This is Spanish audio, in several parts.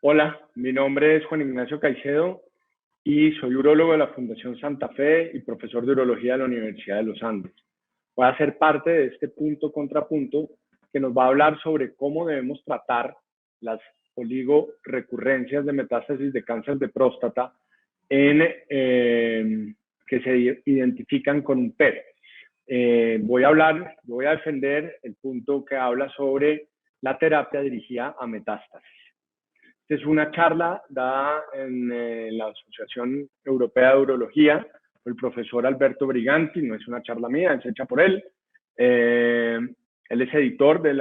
Hola, mi nombre es Juan Ignacio Caicedo y soy urólogo de la Fundación Santa Fe y profesor de urología de la Universidad de los Andes. Voy a ser parte de este punto contrapunto que nos va a hablar sobre cómo debemos tratar las oligorrecurrencias de metástasis de cáncer de próstata que se identifican con un PET. Voy a defender el punto que habla sobre la terapia dirigida a metástasis. Es una charla dada en la Asociación Europea de Urología por el profesor Alberto Briganti. No es una charla mía, es hecha por él. Él es editor del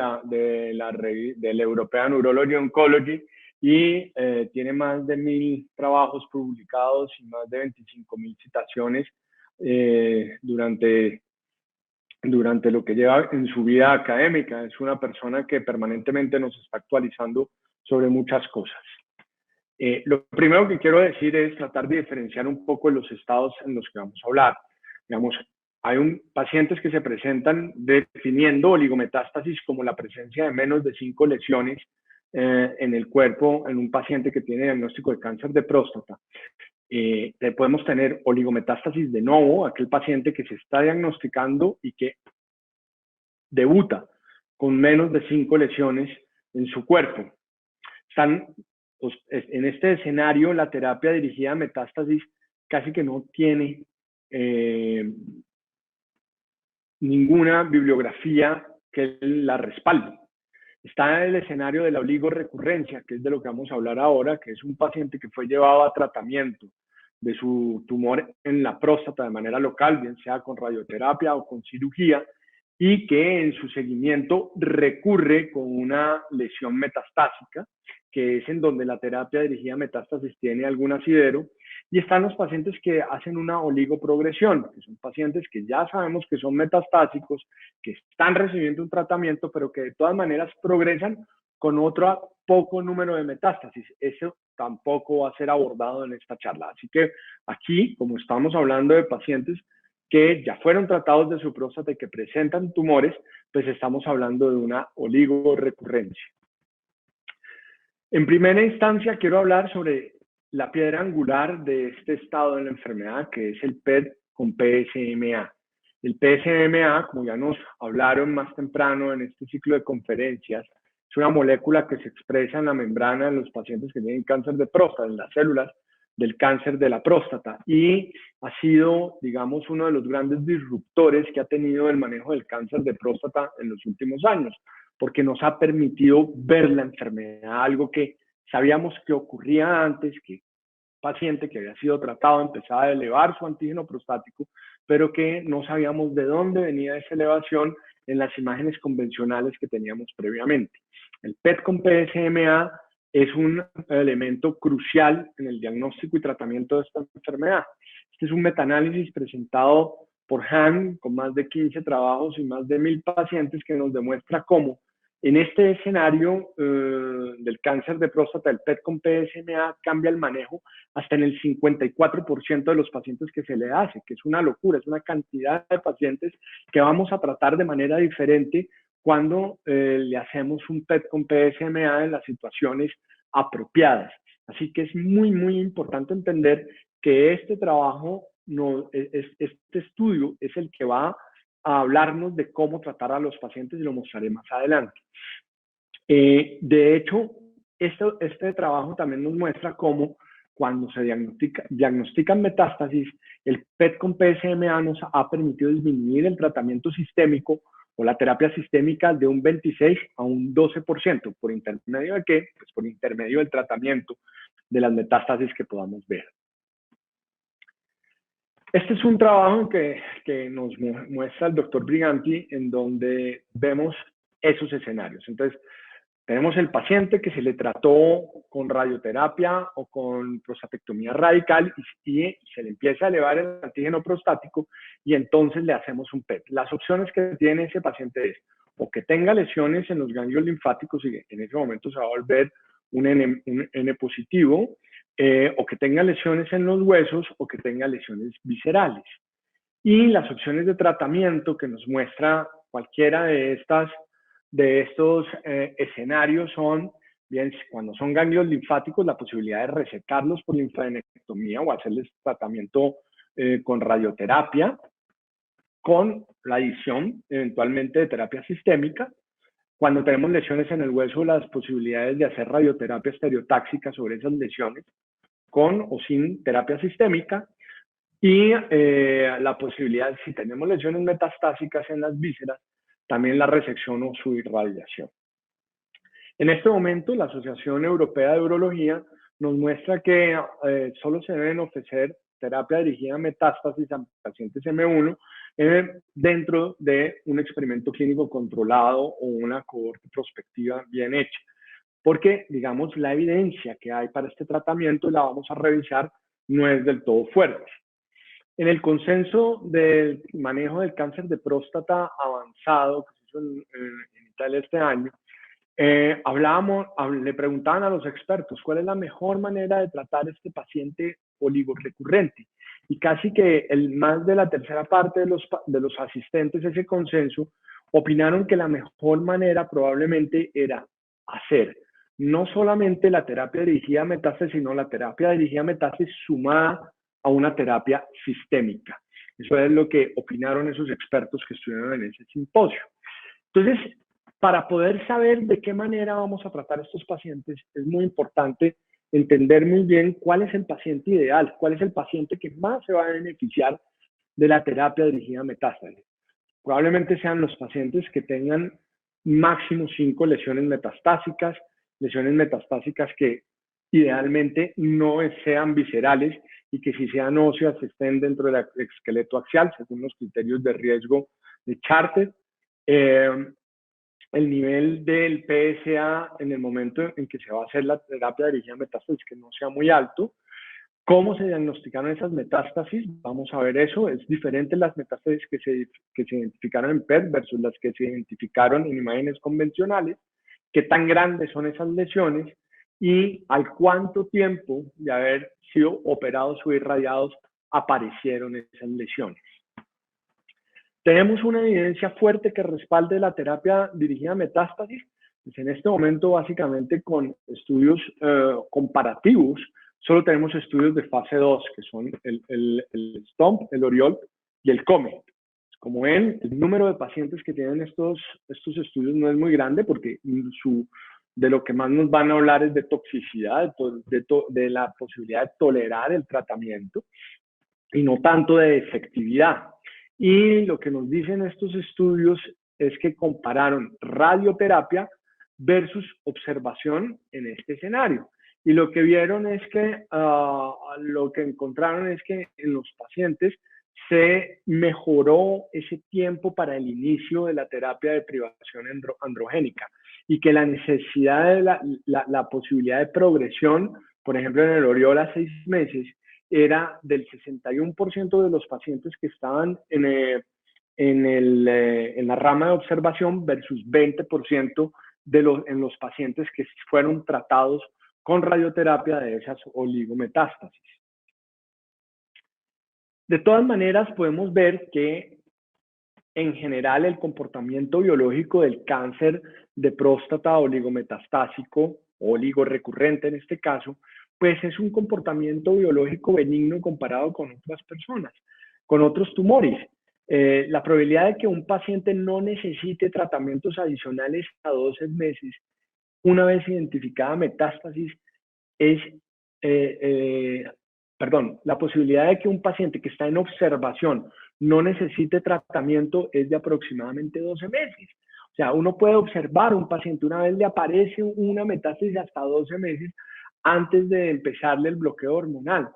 European Urology Oncology y tiene más de 1000 trabajos publicados y más de 25.000 citaciones durante lo que lleva en su vida académica. Es una persona que permanentemente nos está actualizando sobre muchas cosas. Lo primero que quiero decir es tratar de diferenciar un poco los estados en los que vamos a hablar. Digamos, hay pacientes que se presentan definiendo oligometástasis como la presencia de menos de 5 lesiones en el cuerpo en un paciente que tiene diagnóstico de cáncer de próstata. Podemos tener oligometástasis de novo, aquel paciente que se está diagnosticando y que debuta con menos de 5 lesiones en su cuerpo. Pues, en este escenario, la terapia dirigida a metástasis casi que no tiene ninguna bibliografía que la respalde. Está en el escenario de la oligorrecurrencia, que es de lo que vamos a hablar ahora, que es un paciente que fue llevado a tratamiento de su tumor en la próstata de manera local, bien sea con radioterapia o con cirugía, y que en su seguimiento recurre con una lesión metastásica, que es en donde la terapia dirigida a metástasis tiene algún asidero, y están los pacientes que hacen una oligoprogresión, que son pacientes que ya sabemos que son metastásicos, que están recibiendo un tratamiento, pero que de todas maneras progresan con otro poco número de metástasis. Eso tampoco va a ser abordado en esta charla. Así que aquí, como estamos hablando de pacientes que ya fueron tratados de su próstata y que presentan tumores, pues estamos hablando de una oligorrecurrencia. En primera instancia, quiero hablar sobre la piedra angular de este estado de la enfermedad, que es el PET con PSMA. El PSMA, como ya nos hablaron más temprano en este ciclo de conferencias, es una molécula que se expresa en la membrana en los pacientes que tienen cáncer de próstata, en las células del cáncer de la próstata, y ha sido, digamos, uno de los grandes disruptores que ha tenido el manejo del cáncer de próstata en los últimos años, porque nos ha permitido ver la enfermedad, algo que sabíamos que ocurría antes, que paciente que había sido tratado empezaba a elevar su antígeno prostático, pero que no sabíamos de dónde venía esa elevación en las imágenes convencionales que teníamos previamente. El PET con PSMA es un elemento crucial en el diagnóstico y tratamiento de esta enfermedad. Este es un metaanálisis presentado por Han con más de 15 trabajos y más de 1000 pacientes que nos demuestra cómo en este escenario del cáncer de próstata, el PET con PSMA cambia el manejo hasta en el 54% de los pacientes que se le hace, que es una locura, es una cantidad de pacientes que vamos a tratar de manera diferente cuando le hacemos un PET con PSMA en las situaciones apropiadas. Así que es muy, muy importante entender que este trabajo, este estudio es el que va a hablarnos de cómo tratar a los pacientes y lo mostraré más adelante. De hecho, este trabajo también nos muestra cómo cuando se diagnostican metástasis, el PET con PSMA nos ha permitido disminuir el tratamiento sistémico o la terapia sistémica de un 26 a un 12%. ¿Por intermedio de qué? Pues por intermedio del tratamiento de las metástasis que podamos ver. Este es un trabajo que nos muestra el doctor Briganti, en donde vemos esos escenarios. Entonces, tenemos el paciente que se le trató con radioterapia o con prostatectomía radical y se le empieza a elevar el antígeno prostático y entonces le hacemos un PET. Las opciones que tiene ese paciente es o que tenga lesiones en los ganglios linfáticos y en ese momento se va a volver un N positivo, o que tenga lesiones en los huesos o que tenga lesiones viscerales. Y las opciones de tratamiento que nos muestra cualquiera de estos escenarios son Bien, cuando son ganglios linfáticos, la posibilidad de resecarlos por linfadenectomía o hacerles tratamiento con radioterapia, con la adición eventualmente de terapia sistémica. Cuando tenemos lesiones en el hueso, las posibilidades de hacer radioterapia estereotáxica sobre esas lesiones, con o sin terapia sistémica, y la posibilidad, si tenemos lesiones metastásicas en las vísceras, también la resección o su irradiación. En este momento, la Asociación Europea de Urología nos muestra que solo se deben ofrecer terapia dirigida a metástasis a pacientes M1 dentro de un experimento clínico controlado o una cohorte prospectiva bien hecha. Porque, digamos, la evidencia que hay para este tratamiento, la vamos a revisar, no es del todo fuerte. En el consenso del manejo del cáncer de próstata avanzado, que se hizo en Italia este año, le preguntaban a los expertos cuál es la mejor manera de tratar a este paciente oligorrecurrente. Y casi que más de la tercera parte de los asistentes a ese consenso opinaron que la mejor manera probablemente era hacer no solamente la terapia dirigida a metástasis, sino la terapia dirigida a metástasis sumada a una terapia sistémica. Eso es lo que opinaron esos expertos que estuvieron en ese simposio. Entonces, para poder saber de qué manera vamos a tratar a estos pacientes, es muy importante entender muy bien cuál es el paciente ideal, cuál es el paciente que más se va a beneficiar de la terapia dirigida a metástasis. Probablemente sean los pacientes que tengan máximo 5 lesiones metastásicas que idealmente no sean viscerales y que si sean óseas estén dentro del esqueleto axial, según los criterios de riesgo de Charter. El nivel del PSA en el momento en que se va a hacer la terapia dirigida a metástasis que no sea muy alto. ¿Cómo se diagnosticaron esas metástasis? Vamos a ver eso. Es diferente las metástasis que se identificaron en PET versus las que se identificaron en imágenes convencionales. ¿Qué tan grandes son esas lesiones? Y al cuánto tiempo de haber sido operados o irradiados aparecieron esas lesiones. Tenemos una evidencia fuerte que respalde la terapia dirigida a metástasis. Pues en este momento, básicamente, con estudios comparativos, solo tenemos estudios de fase 2, que son el STOMP, el ORIOL y el COMET. Como ven, el número de pacientes que tienen estos estudios no es muy grande, porque de lo que más nos van a hablar es de toxicidad, de la posibilidad de tolerar el tratamiento, y no tanto de efectividad. Y lo que nos dicen estos estudios es que compararon radioterapia versus observación en este escenario. Y lo que vieron es que, lo que encontraron es que en los pacientes se mejoró ese tiempo para el inicio de la terapia de privación androgénica y que la necesidad de la posibilidad de progresión, por ejemplo en el ORIOL a 6 meses, era del 61% de los pacientes que estaban en la rama de observación versus 20% en los pacientes que fueron tratados con radioterapia de esas oligometástasis. De todas maneras, podemos ver que en general el comportamiento biológico del cáncer de próstata oligometastásico, oligorrecurrente en este caso, pues es un comportamiento biológico benigno comparado con otras personas, con otros tumores. La probabilidad de que un paciente no necesite tratamientos adicionales a 12 meses, una vez identificada metástasis, la posibilidad de que un paciente que está en observación no necesite tratamiento es de aproximadamente 12 meses. O sea, uno puede observar un paciente, una vez le aparece una metástasis hasta 12 meses antes de empezarle el bloqueo hormonal.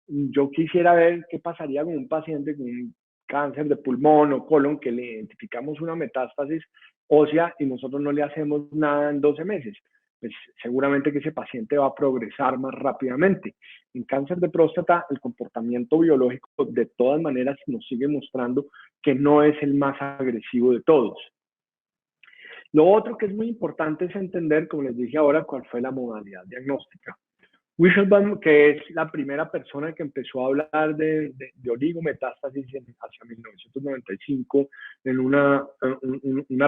Yo quisiera ver qué pasaría con un paciente con un cáncer de pulmón o colon que le identificamos una metástasis ósea y nosotros no le hacemos nada en 12 meses. Pues seguramente que ese paciente va a progresar más rápidamente. En cáncer de próstata, el comportamiento biológico de todas maneras nos sigue mostrando que no es el más agresivo de todos. Lo otro que es muy importante es entender, como les dije ahora, cuál fue la modalidad diagnóstica. Wishelbaum, que es la primera persona que empezó a hablar de oligometástasis hacia 1995 en una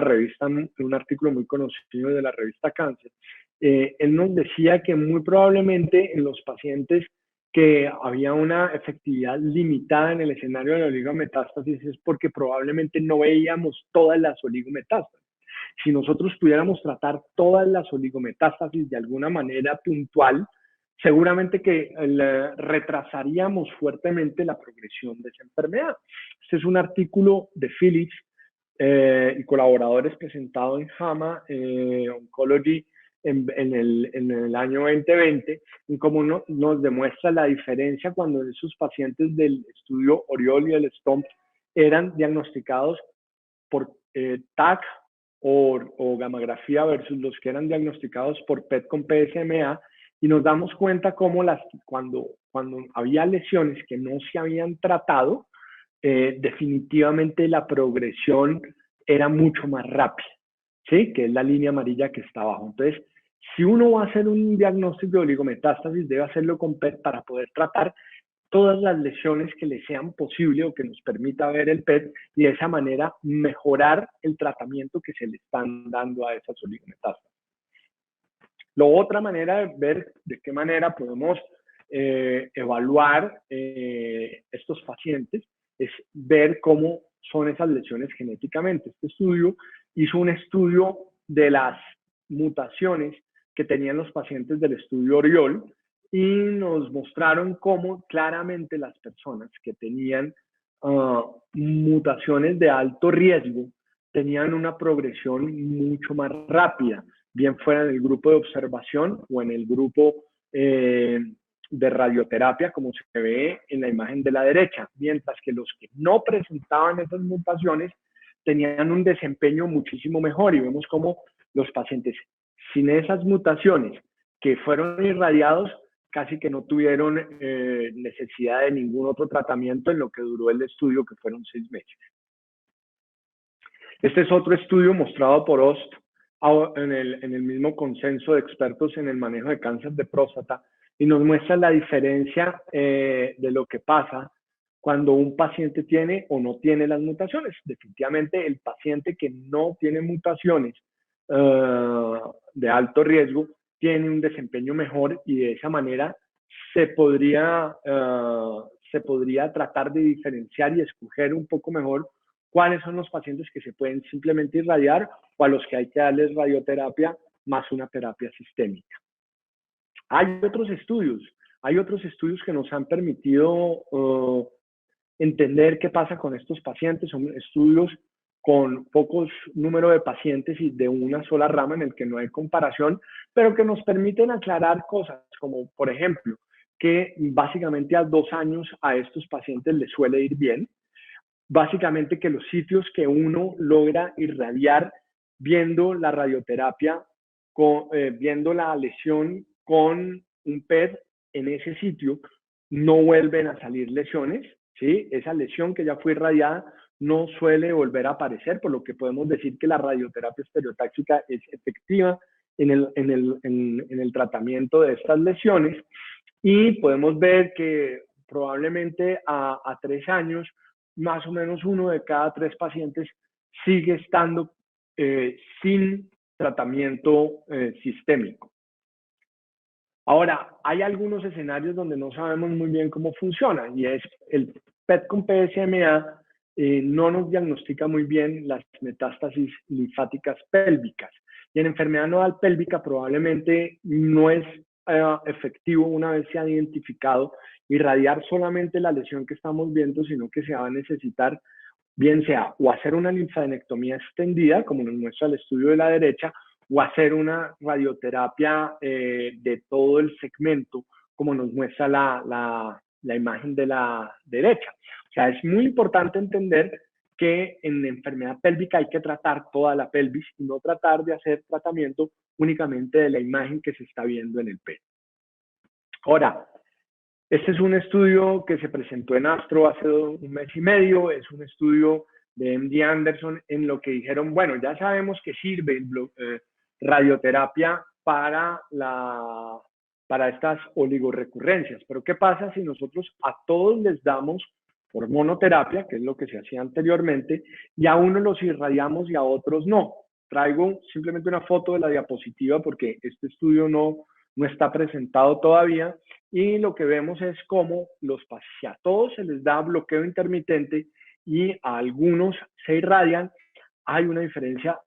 revista, en un artículo muy conocido de la revista Cáncer. Él nos decía que muy probablemente en los pacientes que había una efectividad limitada en el escenario de la oligometástasis es porque probablemente no veíamos todas las oligometástasis. Si nosotros pudiéramos tratar todas las oligometástasis de alguna manera puntual, seguramente que retrasaríamos fuertemente la progresión de esa enfermedad. Este es un artículo de Phillips y colaboradores presentado en JAMA Oncology en el año 2020, en cómo nos demuestra la diferencia cuando esos pacientes del estudio Oriol y el STOMP eran diagnosticados por TAC o gamografía versus los que eran diagnosticados por PET con PSMA, y nos damos cuenta cómo cuando había lesiones que no se habían tratado, definitivamente la progresión era mucho más rápida, ¿sí? Que es la línea amarilla que está abajo. Entonces, si uno va a hacer un diagnóstico de oligometástasis, debe hacerlo con PET para poder tratar todas las lesiones que le sean posible o que nos permita ver el PET y de esa manera mejorar el tratamiento que se le están dando a esas oligometástasis. La otra manera de ver de qué manera podemos evaluar estos pacientes es ver cómo son esas lesiones genéticamente. Este estudio hizo un estudio de las mutaciones que tenían los pacientes del estudio Oriol y nos mostraron cómo claramente las personas que tenían mutaciones de alto riesgo tenían una progresión mucho más rápida, bien fuera en el grupo de observación o en el grupo de radioterapia, como se ve en la imagen de la derecha, mientras que los que no presentaban esas mutaciones tenían un desempeño muchísimo mejor, y vemos cómo los pacientes sin esas mutaciones que fueron irradiados casi que no tuvieron necesidad de ningún otro tratamiento en lo que duró el estudio, que fueron 6 meses. Este es otro estudio mostrado por OST en el mismo consenso de expertos en el manejo de cáncer de próstata, y nos muestra la diferencia de lo que pasa cuando un paciente tiene o no tiene las mutaciones. Definitivamente el paciente que no tiene mutaciones de alto riesgo tiene un desempeño mejor, y de esa manera se podría tratar de diferenciar y escoger un poco mejor cuáles son los pacientes que se pueden simplemente irradiar o a los que hay que darles radioterapia más una terapia sistémica. Hay otros estudios que nos han permitido entender qué pasa con estos pacientes. Son estudios con pocos número de pacientes y de una sola rama en el que no hay comparación, pero que nos permiten aclarar cosas como, por ejemplo, que básicamente a 2 años a estos pacientes les suele ir bien. Básicamente que los sitios que uno logra irradiar viendo la radioterapia, viendo la lesión con un PET en ese sitio, no vuelven a salir lesiones, ¿sí? Esa lesión que ya fue irradiada no suele volver a aparecer, por lo que podemos decir que la radioterapia estereotáxica es efectiva en el tratamiento de estas lesiones, y podemos ver que probablemente a 3 años, más o menos 1 de cada 3 pacientes sigue estando sin tratamiento sistémico. Ahora, hay algunos escenarios donde no sabemos muy bien cómo funciona, y es el PET con PSMA no nos diagnostica muy bien las metástasis linfáticas pélvicas, y en enfermedad nodal pélvica probablemente no es efectivo, una vez se ha identificado, irradiar solamente la lesión que estamos viendo, sino que se va a necesitar bien sea o hacer una linfadenectomía extendida, como nos muestra el estudio de la derecha, o hacer una radioterapia de todo el segmento, como nos muestra la imagen de la derecha. O sea, es muy importante entender que en enfermedad pélvica hay que tratar toda la pelvis y no tratar de hacer tratamiento únicamente de la imagen que se está viendo en el PET. Ahora, este es un estudio que se presentó en Astro hace 1 mes y medio. Es un estudio de MD Anderson en lo que dijeron, bueno, ya sabemos que sirve radioterapia para para estas oligorrecurrencias. Pero ¿qué pasa si nosotros a todos les damos hormonoterapia, que es lo que se hacía anteriormente, y a unos los irradiamos y a otros no? Traigo simplemente una foto de la diapositiva porque este estudio no está presentado todavía, y lo que vemos es cómo si a todos se les da bloqueo intermitente y a algunos se irradian, hay una diferencia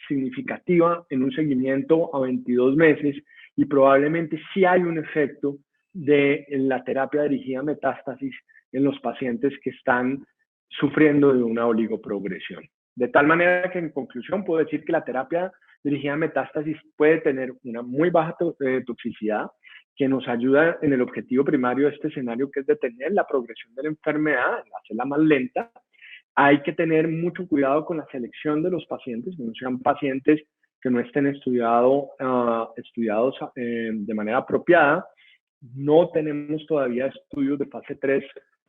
significativa en un seguimiento a 22 meses, y probablemente sí hay un efecto de la terapia dirigida a metástasis en los pacientes que están sufriendo de una oligoprogresión. De tal manera que en conclusión puedo decir que la terapia dirigida a metástasis puede tener una muy baja toxicidad, que nos ayuda en el objetivo primario de este escenario, que es detener la progresión de la enfermedad, hacerla más lenta. Hay que tener mucho cuidado con la selección de los pacientes, que no sean pacientes que no estén estudiados de manera apropiada. No tenemos todavía estudios de fase 3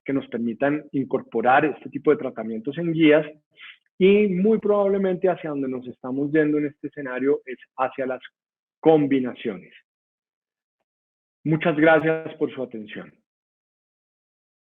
que nos permitan incorporar este tipo de tratamientos en guías, y muy probablemente hacia donde nos estamos yendo en este escenario es hacia las combinaciones. Muchas gracias por su atención.